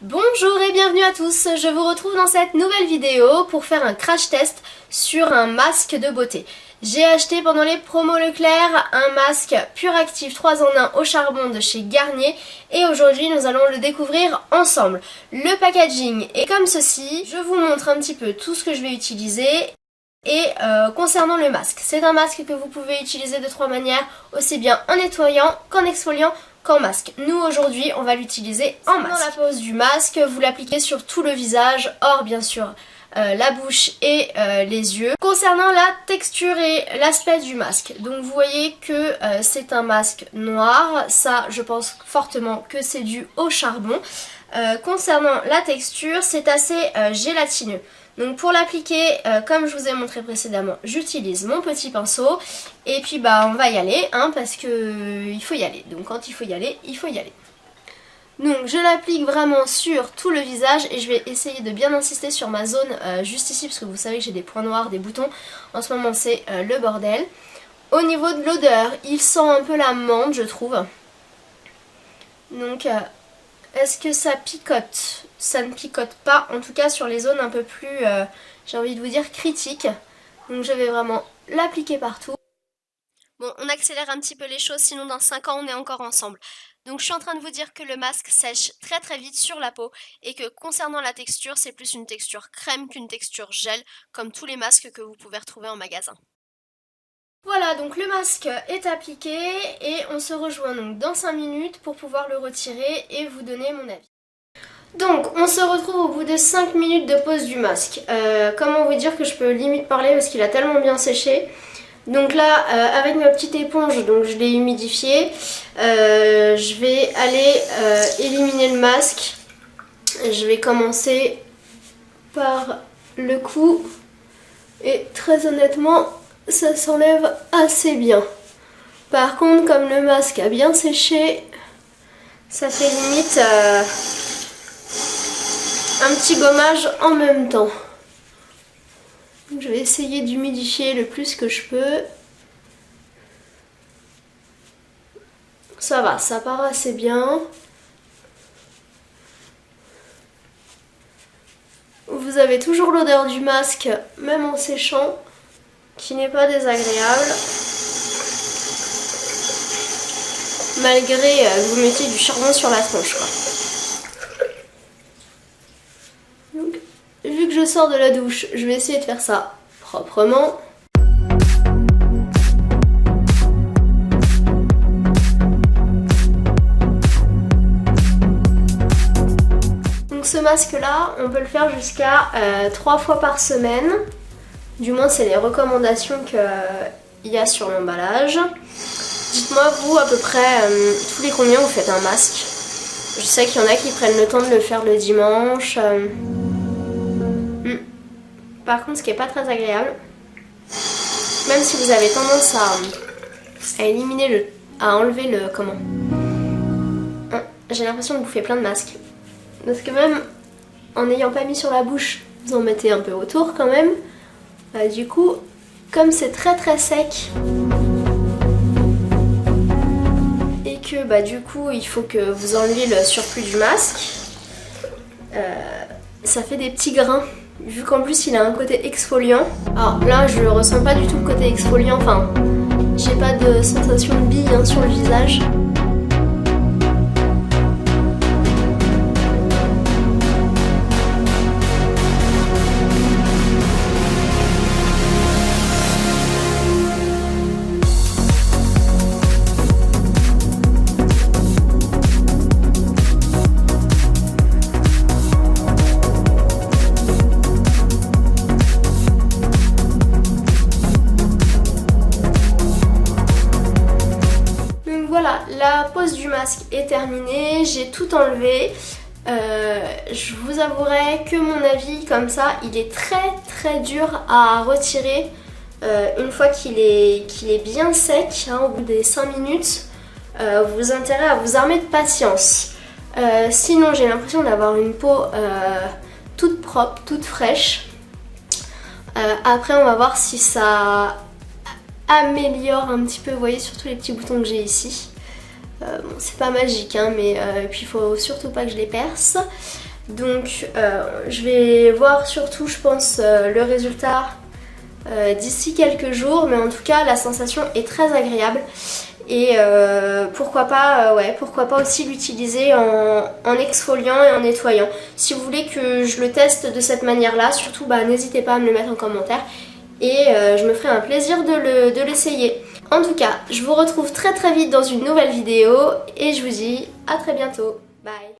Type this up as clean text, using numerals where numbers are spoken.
Bonjour et bienvenue à tous, je vous retrouve dans cette nouvelle vidéo pour faire un crash test sur un masque de beauté. J'ai acheté pendant les promos Leclerc un masque Pure Active 3 en 1 au charbon de chez Garnier et aujourd'hui nous allons le découvrir ensemble. Le packaging est comme ceci, je vous montre un petit peu tout ce que je vais utiliser. Et concernant le masque, c'est un masque que vous pouvez utiliser de trois manières, aussi bien en nettoyant qu'en exfoliant qu'en masque. Nous aujourd'hui on va l'utiliser en masque. Dans la pose du masque, vous l'appliquez sur tout le visage, hors bien sûr la bouche et les yeux. Concernant la texture et l'aspect du masque, donc vous voyez que c'est un masque noir, ça je pense fortement que c'est dû au charbon. Concernant la texture, c'est assez gélatineux. Donc pour l'appliquer, comme je vous ai montré précédemment, j'utilise mon petit pinceau. Et puis on va y aller, hein, parce que il faut y aller. Donc quand il faut y aller, il faut y aller. Donc je l'applique vraiment sur tout le visage et je vais essayer de bien insister sur ma zone juste ici, parce que vous savez que j'ai des points noirs, des boutons. En ce moment c'est le bordel. Au niveau de l'odeur, il sent un peu la menthe, je trouve. Donc est-ce que ça picote? Ça ne picote pas, en tout cas sur les zones un peu plus, j'ai envie de vous dire, critiques. Donc je vais vraiment l'appliquer partout. Bon, on accélère un petit peu les choses, sinon dans 5 ans on est encore ensemble. Donc je suis en train de vous dire que le masque sèche très très vite sur la peau et que concernant la texture, c'est plus une texture crème qu'une texture gel, comme tous les masques que vous pouvez retrouver en magasin. Voilà, donc le masque est appliqué et on se rejoint donc dans 5 minutes pour pouvoir le retirer et vous donner mon avis. Donc on se retrouve au bout de 5 minutes de pose du masque. Comment vous dire que je peux limite parler parce qu'il a tellement bien séché. Donc là avec ma petite éponge, donc je l'ai humidifié, je vais aller éliminer le masque. Je vais commencer par le cou et très honnêtement ça s'enlève assez bien. Par contre comme le masque a bien séché, ça fait limite un petit gommage en même temps. Donc je vais essayer d'humidifier le plus que je peux. Ça va, ça part assez bien. Vous avez toujours l'odeur du masque, même en séchant, qui n'est pas désagréable. Malgré que vous mettiez du charbon sur la tronche, quoi. Donc, vu que je sors de la douche, je vais essayer de faire ça proprement. Donc ce masque-là, on peut le faire jusqu'à 3 fois par semaine. Du moins, c'est les recommandations qu'il y a sur l'emballage. Dites-moi, vous, à peu près, tous les combien vous faites un masque? Je sais qu'il y en a qui prennent le temps de le faire le dimanche. Par contre, ce qui n'est pas très agréable, même si vous avez tendance à éliminer à enlever le... Comment? J'ai l'impression de bouffer plein de masques. Parce que même en n'ayant pas mis sur la bouche, vous en mettez un peu autour quand même. Du coup, comme c'est très très sec... que du coup il faut que vous enleviez le surplus du masque, ça fait des petits grains vu qu'en plus il a un côté exfoliant. Alors là je ressens pas du tout le côté exfoliant, enfin j'ai pas de sensation de bille sur le visage. Voilà, la pose du masque est terminée, j'ai tout enlevé. Je vous avouerai que mon avis comme ça, il est très très dur à retirer une fois qu'il est bien sec, au bout des 5 minutes. Vous avez intérêt à vous armer de patience. Sinon j'ai l'impression d'avoir une peau toute propre, toute fraîche. Après on va voir si ça améliore un petit peu, vous voyez, surtout les petits boutons que j'ai ici. Bon, c'est pas magique, mais puis il faut surtout pas que je les perce. Donc je vais voir surtout je pense le résultat d'ici quelques jours, mais en tout cas la sensation est très agréable. Et pourquoi pas aussi l'utiliser en exfoliant et en nettoyant. Si vous voulez que je le teste de cette manière là, surtout n'hésitez pas à me le mettre en commentaire et je me ferai un plaisir de l'essayer. En tout cas, je vous retrouve très vite dans une nouvelle vidéo et je vous dis à très bientôt. Bye.